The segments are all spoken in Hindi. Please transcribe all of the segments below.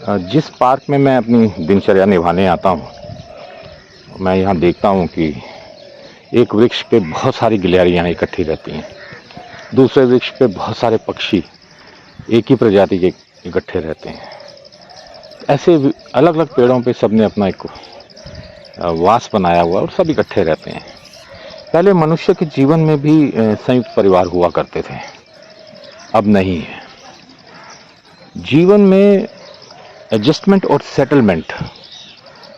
जिस पार्क में मैं अपनी दिनचर्या निभाने आता हूँ, मैं यहाँ देखता हूँ कि एक वृक्ष पे बहुत सारी गिलहरियाँ इकट्ठी रहती हैं। दूसरे वृक्ष पे बहुत सारे पक्षी एक ही प्रजाति के इकट्ठे रहते हैं। ऐसे अलग अलग पेड़ों पे सबने अपना एक वास बनाया हुआ और सब इकट्ठे रहते हैं। पहले मनुष्य के जीवन में भी संयुक्त परिवार हुआ करते थे, अब नहीं है। जीवन में एडजस्टमेंट और सेटलमेंट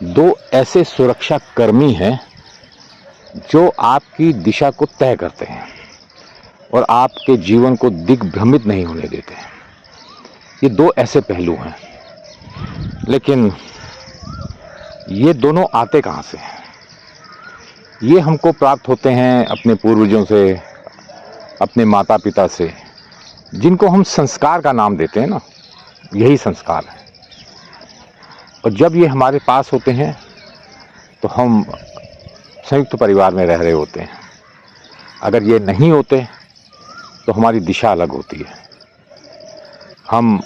दो ऐसे सुरक्षा कर्मी हैं जो आपकी दिशा को तय करते हैं और आपके जीवन को दिग्भ्रमित नहीं होने देते। ये दो ऐसे पहलू हैं, लेकिन ये दोनों आते कहाँ से हैं? ये हमको प्राप्त होते हैं अपने पूर्वजों से, अपने माता पिता से, जिनको हम संस्कार का नाम देते हैं ना, यही संस्कार है। और जब ये हमारे पास होते हैं तो हम संयुक्त परिवार में रह रहे होते हैं। अगर ये नहीं होते तो हमारी दिशा अलग होती है। हम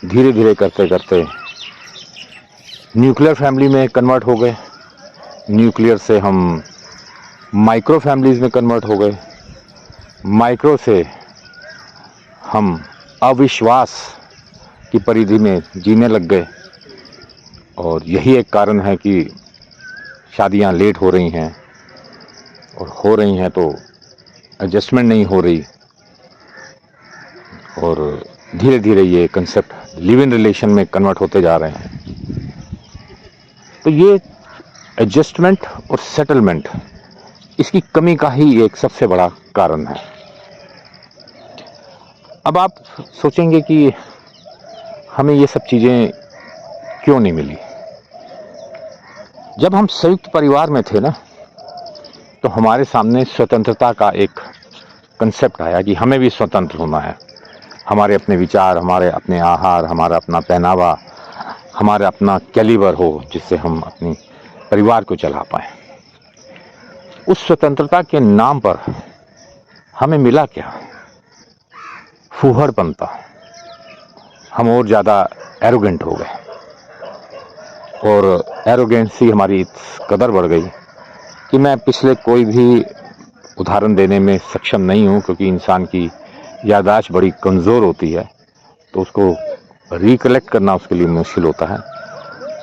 धीरे धीरे करते करते न्यूक्लियर फैमिली में कन्वर्ट हो गए, न्यूक्लियर से हम माइक्रो फैमिलीज में कन्वर्ट हो गए, माइक्रो से हम अविश्वास की परिधि में जीने लग गए। और यही एक कारण है कि शादियां लेट हो रही हैं, और हो रही हैं तो एडजस्टमेंट नहीं हो रही, और धीरे धीरे ये कंसेप्ट लिव इन रिलेशन में कन्वर्ट होते जा रहे हैं। तो ये एडजस्टमेंट और सेटलमेंट, इसकी कमी का ही एक सबसे बड़ा कारण है। अब आप सोचेंगे कि हमें ये सब चीज़ें क्यों नहीं मिली। जब हम संयुक्त परिवार में थे ना, तो हमारे सामने स्वतंत्रता का एक कंसेप्ट आया कि हमें भी स्वतंत्र होना है। हमारे अपने विचार, हमारे अपने आहार, हमारा अपना पहनावा, हमारा अपना कैलिबर हो, जिससे हम अपनी परिवार को चला पाएं। उस स्वतंत्रता के नाम पर हमें मिला क्या? फूहड़पंता। हम और ज़्यादा एरोगेंट हो गए, और एरोगेंसी हमारी इस कदर बढ़ गई कि मैं पिछले कोई भी उदाहरण देने में सक्षम नहीं हूँ, क्योंकि इंसान की याददाश्त बड़ी कमज़ोर होती है, तो उसको रिकलेक्ट करना उसके लिए मुश्किल होता है।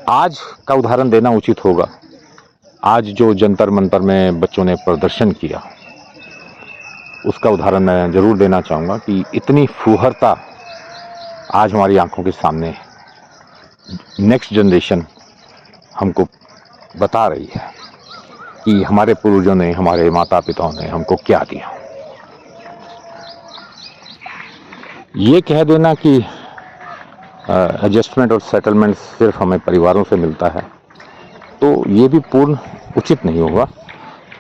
आज का उदाहरण देना उचित होगा। आज जो जंतर मंतर में बच्चों ने प्रदर्शन किया, उसका उदाहरण मैं ज़रूर देना चाहूँगा कि इतनी फूहड़ता आज हमारी आंखों के सामने नेक्स्ट जनरेशन हमको बता रही है कि हमारे पूर्वजों ने, हमारे माता पिताओं ने हमको क्या दिया। ये कह देना कि एडजस्टमेंट और सेटलमेंट सिर्फ हमें परिवारों से मिलता है, तो ये भी पूर्ण उचित नहीं होगा,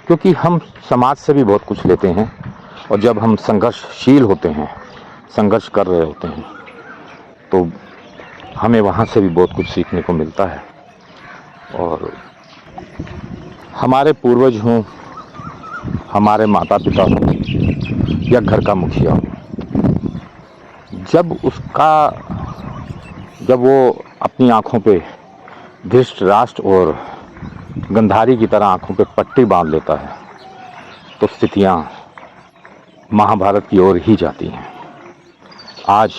क्योंकि हम समाज से भी बहुत कुछ लेते हैं। और जब हम संघर्षशील होते हैं, संघर्ष कर रहे होते हैं, तो हमें वहाँ से भी बहुत कुछ सीखने को मिलता है। और हमारे पूर्वज हों, हमारे माता पिता हों, या घर का मुखिया हो, जब वो अपनी आंखों पे धृतराष्ट्र और गंधारी की तरह आंखों पे पट्टी बांध लेता है, तो स्थितियां महाभारत की ओर ही जाती हैं। आज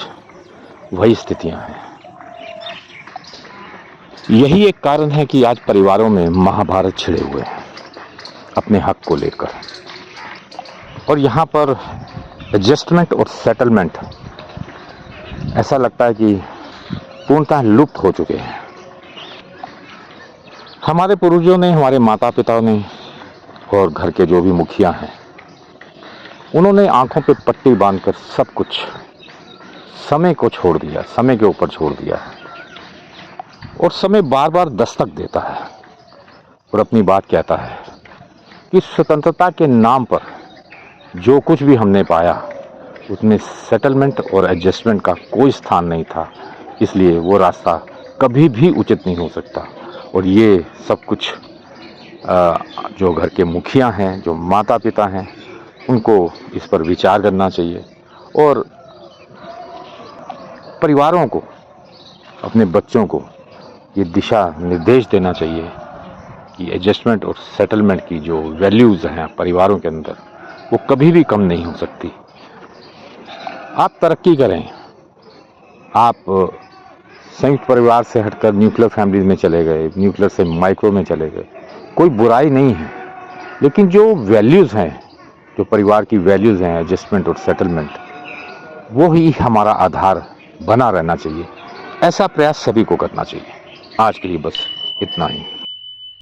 वही स्थितियां हैं। यही एक कारण है कि आज परिवारों में महाभारत छिड़े हुए हैं अपने हक को लेकर। और यहाँ पर एडजस्टमेंट और सेटलमेंट ऐसा लगता है कि पूर्णतः लुप्त हो चुके हैं। हमारे पूर्वजों ने, हमारे माता पिताओं ने, और घर के जो भी मुखिया हैं, उन्होंने आंखों पे पट्टी बांधकर सब कुछ समय को छोड़ दिया, समय के ऊपर छोड़ दिया है। और समय बार बार दस्तक देता है और अपनी बात कहता है कि स्वतंत्रता के नाम पर जो कुछ भी हमने पाया, उसमें सेटलमेंट और एडजस्टमेंट का कोई स्थान नहीं था। इसलिए वो रास्ता कभी भी उचित नहीं हो सकता। और ये सब कुछ जो घर के मुखिया हैं, जो माता पिता हैं, उनको इस पर विचार करना चाहिए। और परिवारों को अपने बच्चों को ये दिशा निर्देश देना चाहिए कि एडजस्टमेंट और सेटलमेंट की जो वैल्यूज़ हैं परिवारों के अंदर, वो कभी भी कम नहीं हो सकती। आप तरक्की करें, आप संयुक्त परिवार से हटकर न्यूक्लियर फैमिलीज में चले गए, न्यूक्लियर से माइक्रो में चले गए, कोई बुराई नहीं है, लेकिन जो वैल्यूज़ हैं, जो परिवार की वैल्यूज़ हैं, एडजस्टमेंट और सेटलमेंट, वो ही हमारा आधार बना रहना चाहिए। ऐसा प्रयास सभी को करना चाहिए। आज के लिए बस इतना ही।